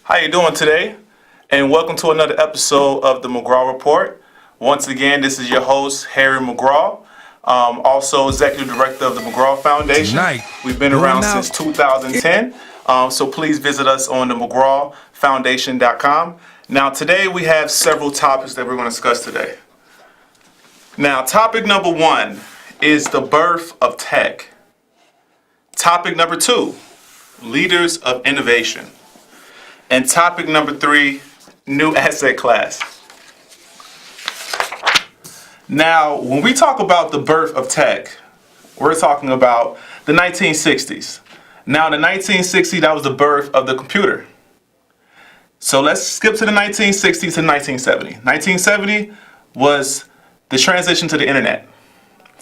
How you doing today? And welcome to another episode of the McGraw Report. Once again, this is your host, Harry McGraw, also Executive Director of the McGraw Foundation. Tonight, We've been around since 2010, so please visit us on the McGrawFoundation.com. Now, today we have several topics that we're going to discuss today. Now, topic number one is the birth of tech. Topic number two, leaders of innovation. And topic number three, new asset class. Now, when we talk about the birth of tech, we're talking about the 1960s. Now, in the 1960s, that was the birth of the computer. So let's skip to the 1960s to 1970. 1970 was the transition to the internet,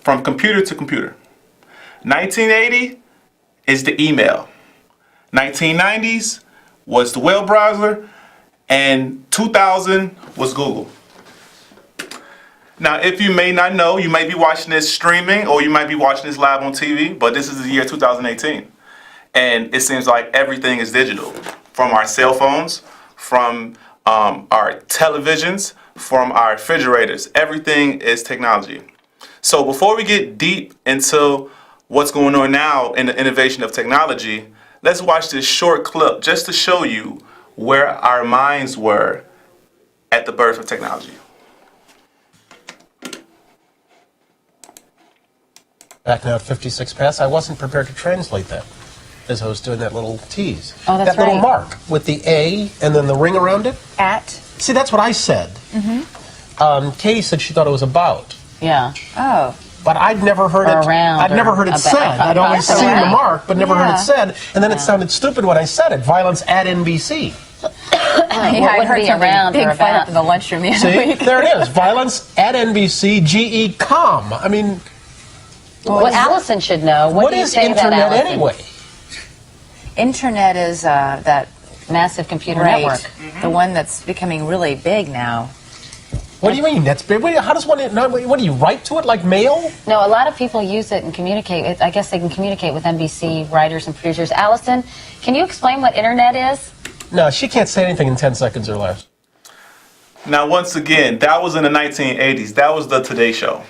from computer to computer. 1980 is the email. 1990s was the web browser, and 2000 was Google. Now, if you may not know, you may be watching this streaming or you might be watching this live on TV, but this is the year 2018. And it seems like everything is digital, from our cell phones, from our televisions, from our refrigerators. Everything is technology. So before we get deep into what's going on now in the innovation of technology, let's watch this short clip just to show you where our minds were at the birth of technology. Back now at 56 past, I wasn't prepared to translate that as I was doing that little tease. Oh, that's that little right. mark with the A and then the ring around it. At? See, that's what I said. Katie said she thought it was about. Yeah. Oh. But I'd never heard it. Around I'd never or heard it about. said. I'd always seen the mark, but never heard Yeah. it said. And then it sounded stupid when I said it. Violence at NBC. Yeah, it would be around big or fight about. up in the lunchroom the other See, week. there it is. Violence at NBC. GE.com. I mean, Well, Allison should know. what do you is say to that, internet Allison? anyway? Internet is that Massive computer right, network. the one that's becoming really big now. What do you mean? That's big. How does one? What do you write to it like mail? No, a lot of people use it and communicate. I guess they can communicate with NBC writers and producers. Allison, can you explain what internet is? No, she can't say anything in 10 seconds or less. Now, once again, that was in the 1980s. That was the Today Show.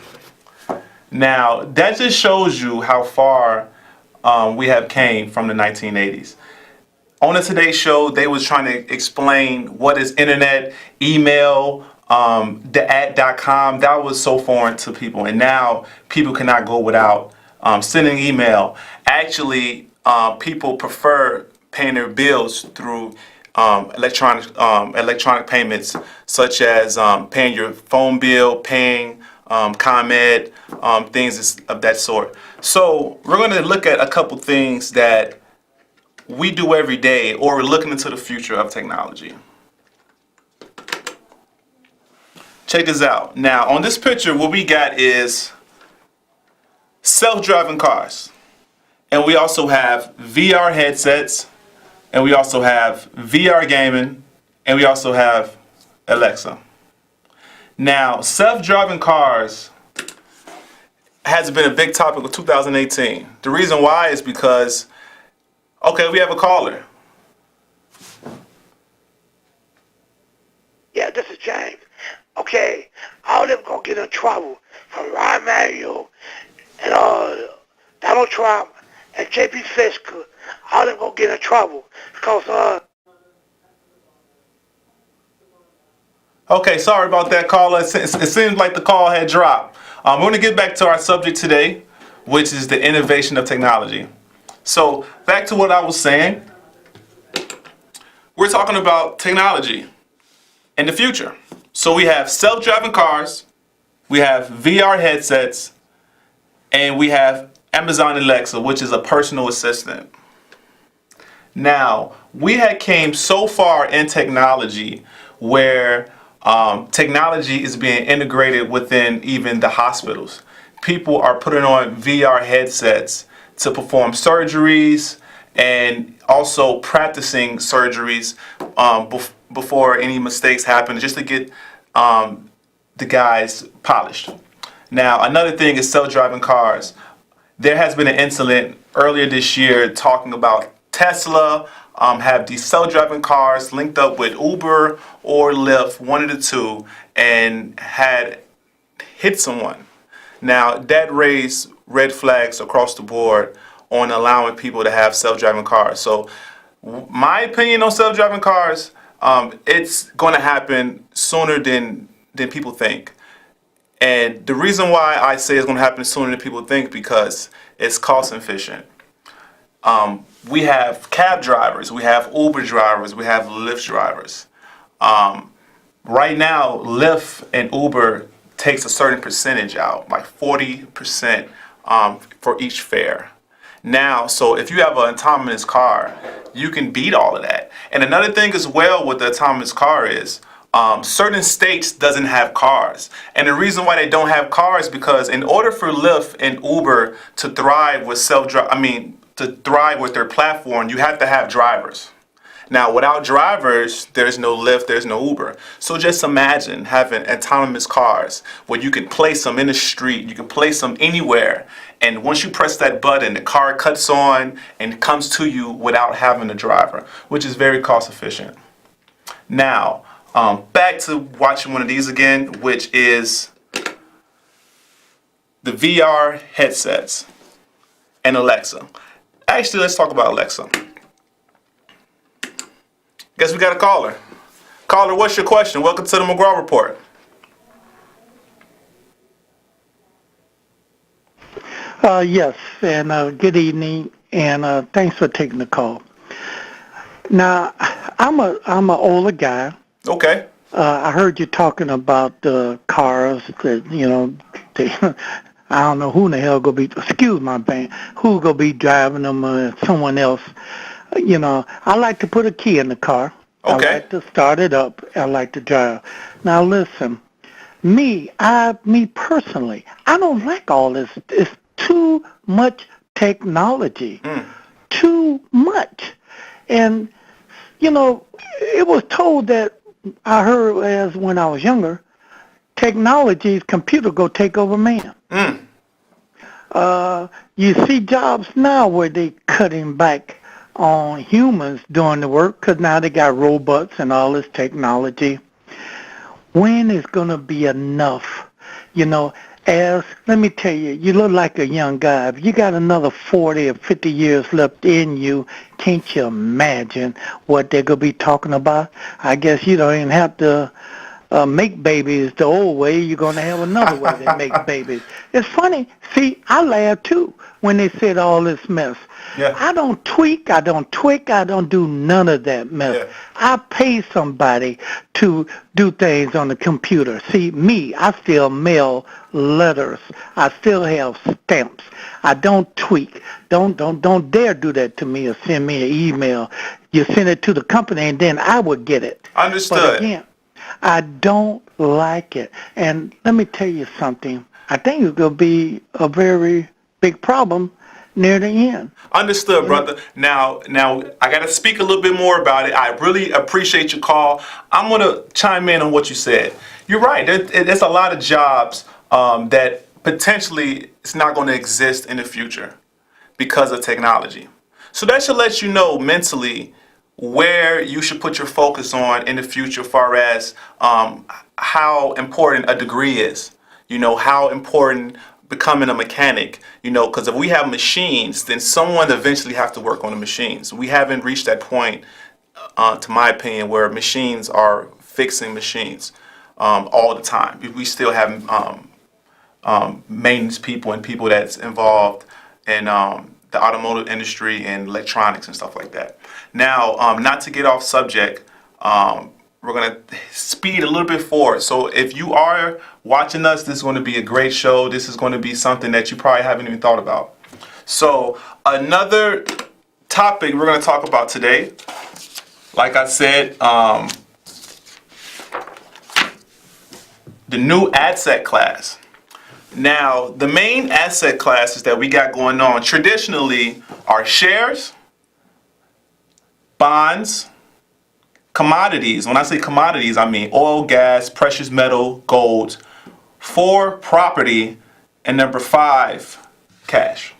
Now, that just shows you how far we have came from the 1980s. On the Today Show, they was trying to explain what is internet, email, the at.com. That was so foreign to people. And now people cannot go without sending email. Actually, people prefer paying their bills through electronic payments, such as paying your phone bill, paying ComEd, things of that sort. So we're going to look at a couple things that we do every day, or we're looking into the future of technology. Check this out. Now, on this picture, what we got is self-driving cars. And we also have VR headsets, and we also have VR gaming, and we also have Alexa. Now, self-driving cars has been a big topic of 2018. The reason why is because, okay, we have a caller. Yeah, this is James. Okay, all of them gonna get in trouble from Ryan Emanuel and Donald Trump and J.B. Fisker. All of them gonna get in trouble because Okay, sorry about that, caller. It seems like the call had dropped. We're going to get back to our subject today, which is the innovation of technology. So, back to what I was saying. We're talking about technology in the future. So we have self-driving cars, we have VR headsets, and we have Amazon Alexa, which is a personal assistant. Now, we had came so far in technology where technology is being integrated within even the hospitals. People are putting on VR headsets to perform surgeries and also practicing surgeries before any mistakes happen, just to get the guys polished. Now, another thing is self-driving cars. There has been an incident earlier this year talking about Tesla have these self-driving cars linked up with Uber or Lyft, one of the two, and had hit someone. Now, that raised red flags across the board on allowing people to have self-driving cars. So, my opinion on self-driving cars, it's going to happen sooner than people think. And the reason why I say it's going to happen sooner than people think, because it's cost efficient. We have cab drivers, we have Uber drivers, we have Lyft drivers. Right now, Lyft and Uber takes a certain percentage out, like 40% for each fare. Now, so if you have an autonomous car, you can beat all of that. And another thing as well with the autonomous car is certain states doesn't have cars. And the reason why they don't have cars is because in order for Lyft and Uber to thrive with to thrive with their platform, you have to have drivers. Now, without drivers, there's no Lyft, there's no Uber. So just imagine having autonomous cars where you can place them in the street, you can place them anywhere, and once you press that button, the car cuts on and comes to you without having a driver, which is very cost efficient. Now, back to watching one of these again, which is the VR headsets and Alexa. Actually, let's talk about Alexa. Guess we got a caller. Caller, what's your question? Welcome to the McGraw Report. Yes, and good evening, and thanks for taking the call. Now, I'm a older guy. Okay. I heard you talking about the cars that I don't know who in the hell gonna be. Excuse my band. Who gonna be driving them? Someone else. I like to put a key in the car. Okay. I like to start it up. I like to drive. Now listen, me personally, I don't like all this. It's too much technology. Too much. And, it was told that I heard as when I was younger, technology's computer go take over man. You see jobs now where they cutting back on humans doing the work because now they got robots and all this technology. When is going to be enough? Let me tell you, you look like a young guy. If you got another 40 or 50 years left in you, can't you imagine what they're going to be talking about? I guess you don't even have to make babies the old way. You're going to have another way to make babies. It's funny. See, I laughed too when they said all this mess. Yeah. I don't tweak, I don't tweak, I don't do none of that mess. Yeah. I pay somebody to do things on the computer. See, me, I still mail letters. I still have stamps. I don't tweak. Don't dare do that to me or send me an email. You send it to the company and then I would get it. Understood. But again, I don't like it. And let me tell you something. I think it's going to be a very big problem near the end. Understood, brother. Now, I got to speak a little bit more about it. I really appreciate your call. I'm going to chime in on what you said. You're right. There's a lot of jobs that potentially it's not going to exist in the future because of technology. So that should let you know mentally where you should put your focus on in the future as far as how important a degree is. How important becoming a mechanic, because if we have machines, then someone eventually have to work on the machines. We haven't reached that point, to my opinion, where machines are fixing machines all the time. We still have maintenance people and people that's involved in the automotive industry and electronics and stuff like that. Now, not to get off subject, we're going to speed a little bit forward. So if you are watching us, this is going to be a great show. This is going to be something that you probably haven't even thought about. So another topic we're going to talk about today, like I said, the new asset class. Now, the main asset classes that we got going on traditionally are shares, bonds, commodities. When I say commodities, I mean oil, gas, precious metal, gold. 4, property. And number 5, cash.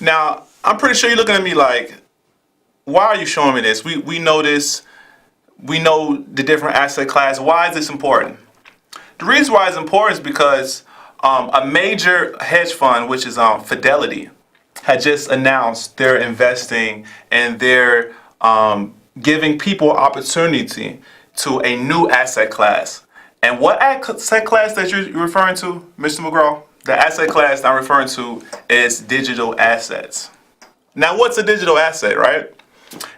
Now, I'm pretty sure you're looking at me like, why are you showing me this? We know this. We know the different asset class. Why is this important? The reason why it's important is because a major hedge fund, which is Fidelity, had just announced they're investing and they're giving people opportunity to a new asset class. And what asset class that you're referring to, Mr. McGraw? The asset class I'm referring to is digital assets. Now, what's a digital asset, right?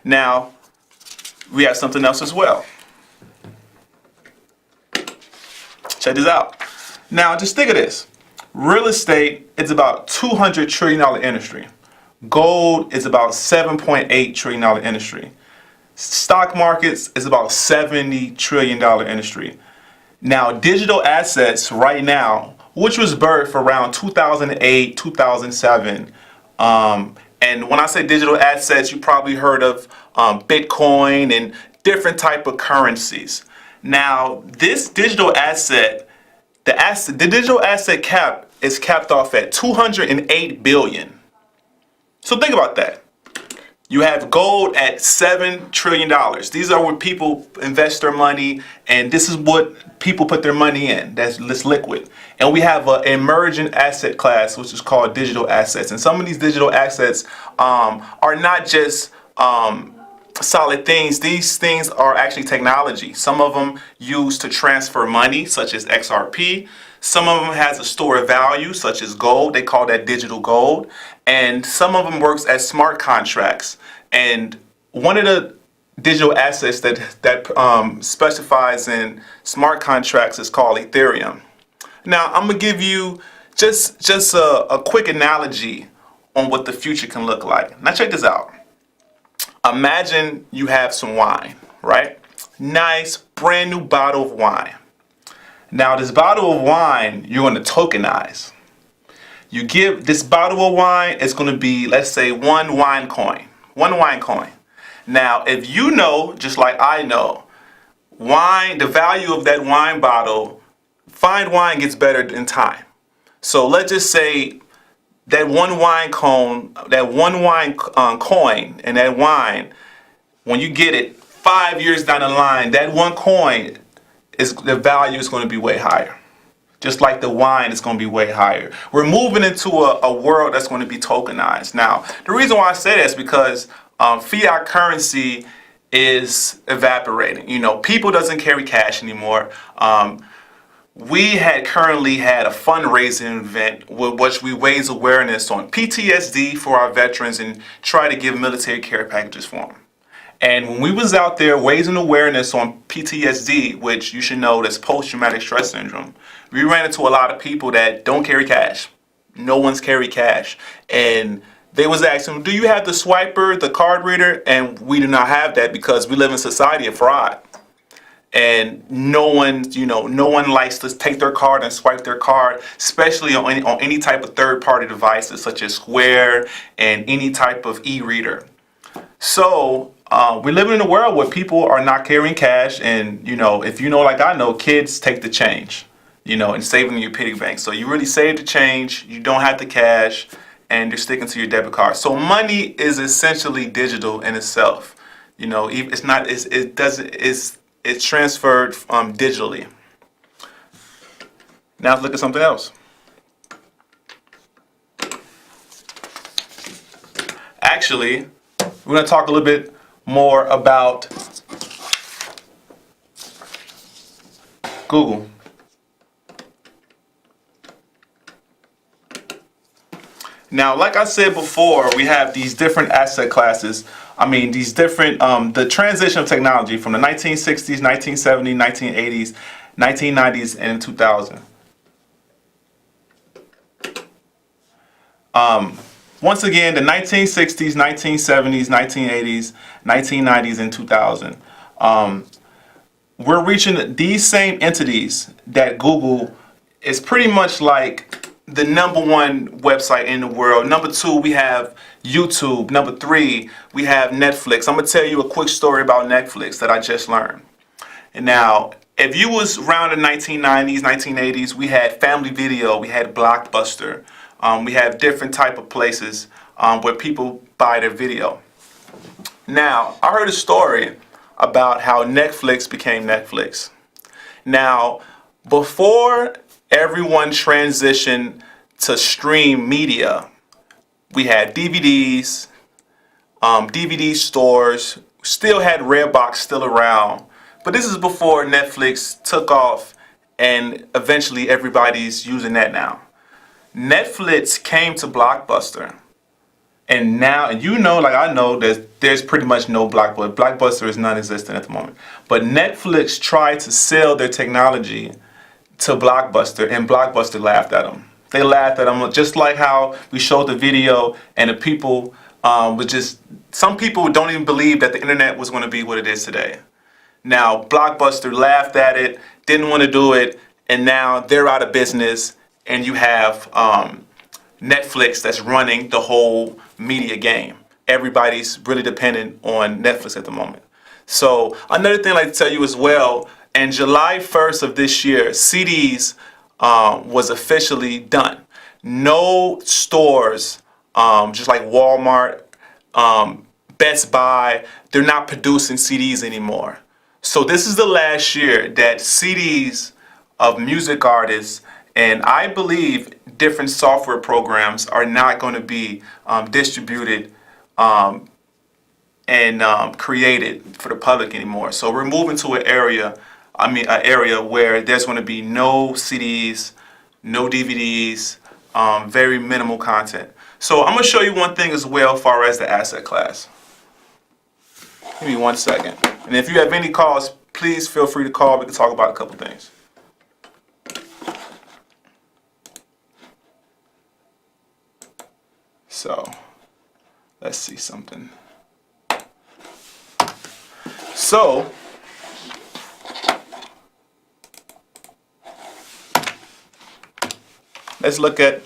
Now, we have something else as well. Check this out. Now, just think of this. Real estate is about $200 trillion industry. Gold is about $7.8 trillion industry. Stock markets is about $70 trillion industry. Now, digital assets right now, which was birthed around 2008, 2007, and when I say digital assets, you probably heard of Bitcoin and different type of currencies. Now, this digital asset, the digital asset cap is capped off at 208 billion. So think about that. You have gold at $7 trillion. These are where people invest their money, and this is what people put their money in. That's liquid. And we have an emerging asset class, which is called digital assets. And some of these digital assets are not just solid things. These things are actually technology. Some of them used to transfer money, such as XRP. Some of them has a store of value, such as gold. They call that digital gold. And some of them works as smart contracts. And one of the digital assets that specifies in smart contracts is called Ethereum. Now, I'm gonna give you just a quick analogy on what the future can look like. Now, check this out. Imagine you have some wine, right? Nice, brand new bottle of wine. Now, this bottle of wine, you're going to tokenize. You give this bottle of wine, it's going to be, let's say, one wine coin. One wine coin. Now, if you know, just like I know, wine, the value of that wine bottle, fine wine gets better in time. So let's just say that one wine coin and that wine, when you get it 5 years down the line, that one coin, the value is going to be way higher. Just like the wine is going to be way higher. We're moving into a world that's going to be tokenized. Now, the reason why I say that is because fiat currency is evaporating. You know, people doesn't carry cash anymore. We had currently had a fundraising event with which we raise awareness on PTSD for our veterans and try to give military care packages for them. And when we was out there raising awareness on PTSD, which you should know that's post-traumatic stress syndrome, we ran into a lot of people that don't carry cash. No one's carry cash. And they was asking, do you have the swiper, the card reader? And we do not have that because we live in a society of fraud. And no one likes to take their card and swipe their card, especially on any type of third-party devices such as Square and any type of e-reader. So we live in a world where people are not carrying cash, and if you know, like I know, kids take the change, and save in your piggy bank. So you really save the change, you don't have the cash, and you're sticking to your debit card. So money is essentially digital in itself. It's not. It's transferred digitally. Now let's look at something else. Actually, we're going to talk a little bit more about Google. Now, like I said before, we have these different asset classes. These different, the transition of technology from the 1960s, 1970s, 1980s, 1990s, and 2000. Once again, the 1960s, 1970s, 1980s, 1990s, and 2000. We're reaching these same entities that Google is pretty much like the #1 website in the world. #2, we have YouTube. #3, we have Netflix. I'm going to tell you a quick story about Netflix that I just learned. And now, if you was around the 1990s, 1980s, we had Family Video, we had Blockbuster. We have different type of places. where people buy their video. Now, I heard a story about how Netflix became Netflix. Now, before everyone transitioned to stream media, we had DVDs, DVD stores, still had Redbox still around. But this is before Netflix took off and eventually everybody's using that now. Netflix came to Blockbuster. And now, and you know, like I know, there's pretty much no Blockbuster. Blockbuster is non-existent at the moment. But Netflix tried to sell their technology to Blockbuster, and Blockbuster laughed at them. They laughed at them, just like how we showed the video, and the people some people don't even believe that the internet was going to be what it is today. Now, Blockbuster laughed at it, didn't want to do it, and now they're out of business, and you have Netflix that's running the whole media game. Everybody's really dependent on Netflix at the moment. So another thing I'd like to tell you as well, on July 1st of this year, CDs was officially done. No stores, just like Walmart, Best Buy, they're not producing CDs anymore. So this is the last year that CDs of music artists, and I believe different software programs, are not going to be distributed and created for the public anymore. So we're moving to an area where there's going to be no CDs, no DVDs, very minimal content. So I'm going to show you one thing as well as far as the asset class. Give me 1 second. And if you have any calls, please feel free to call. We can talk about a couple things. So let's see something. So let's look at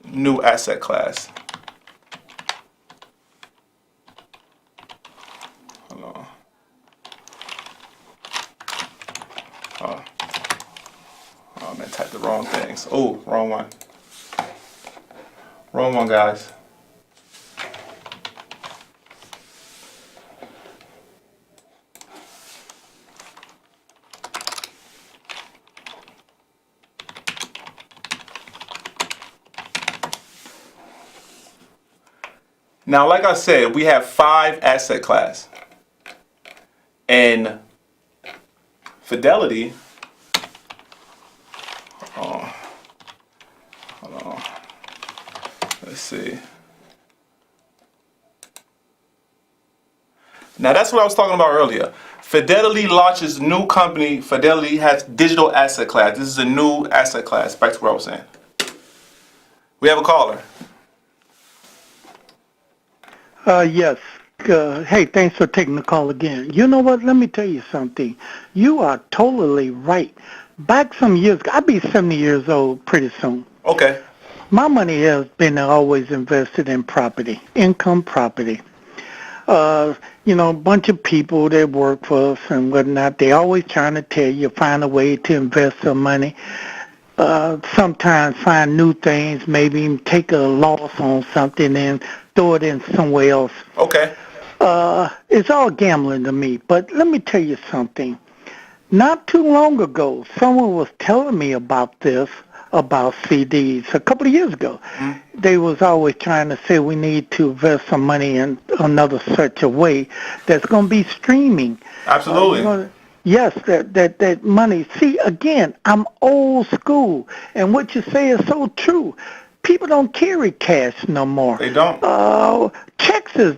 new asset class. Hold on. Oh man, typed the wrong things. Oh, wrong one. Wrong one, guys. Now, like I said, we have 5 asset class. And Fidelity, hold on. Let's see. Now, that's what I was talking about earlier. Fidelity launches new company. Fidelity has digital asset class. This is a new asset class. Back to what I was saying. We have a caller. Yes. Hey, thanks for taking the call again. You know what? Let me tell you something. You are totally right. Back some years ago, I'll be 70 years old pretty soon. Okay. My money has been always invested in property, income property. A bunch of people that work for us and whatnot, they always trying to tell you, find a way to invest some money. Sometimes find new things, maybe take a loss on something and throw it in somewhere else. Okay. It's all gambling to me. But let me tell you something. Not too long ago, someone was telling me about this, about CDs, a couple of years ago. Mm-hmm. They was always trying to say we need to invest some money in another such a way that's going to be streaming. Absolutely. Yes, that money. See, again, I'm old school, and what you say is so true. People don't carry cash no more. They don't. Checks is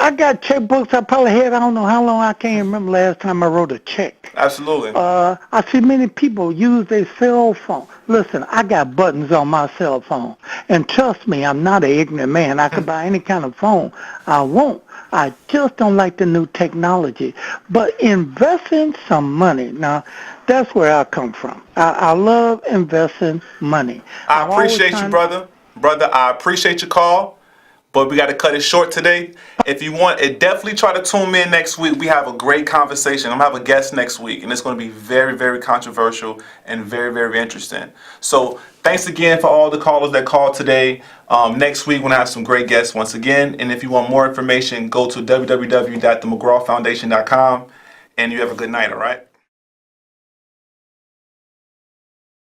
I got checkbooks I probably had, I don't know how long, I can't remember last time I wrote a check. Absolutely. I see many people use their cell phone. Listen, I got buttons on my cell phone. And trust me, I'm not an ignorant man. I could buy any kind of phone I want. I just don't like the new technology. But investing some money, now, that's where I come from. I love investing money. I appreciate you, brother. Brother, I appreciate your call. But we got to cut it short today. If you want, definitely try to tune in next week. We have a great conversation. I'm going to have a guest next week, and it's going to be very, very controversial and very, very interesting. So Thanks again for all the callers that called today. Next week, we're going to have some great guests once again. And if you want more information, go to www.themcgrawfoundation.com. And you have a good night, all right?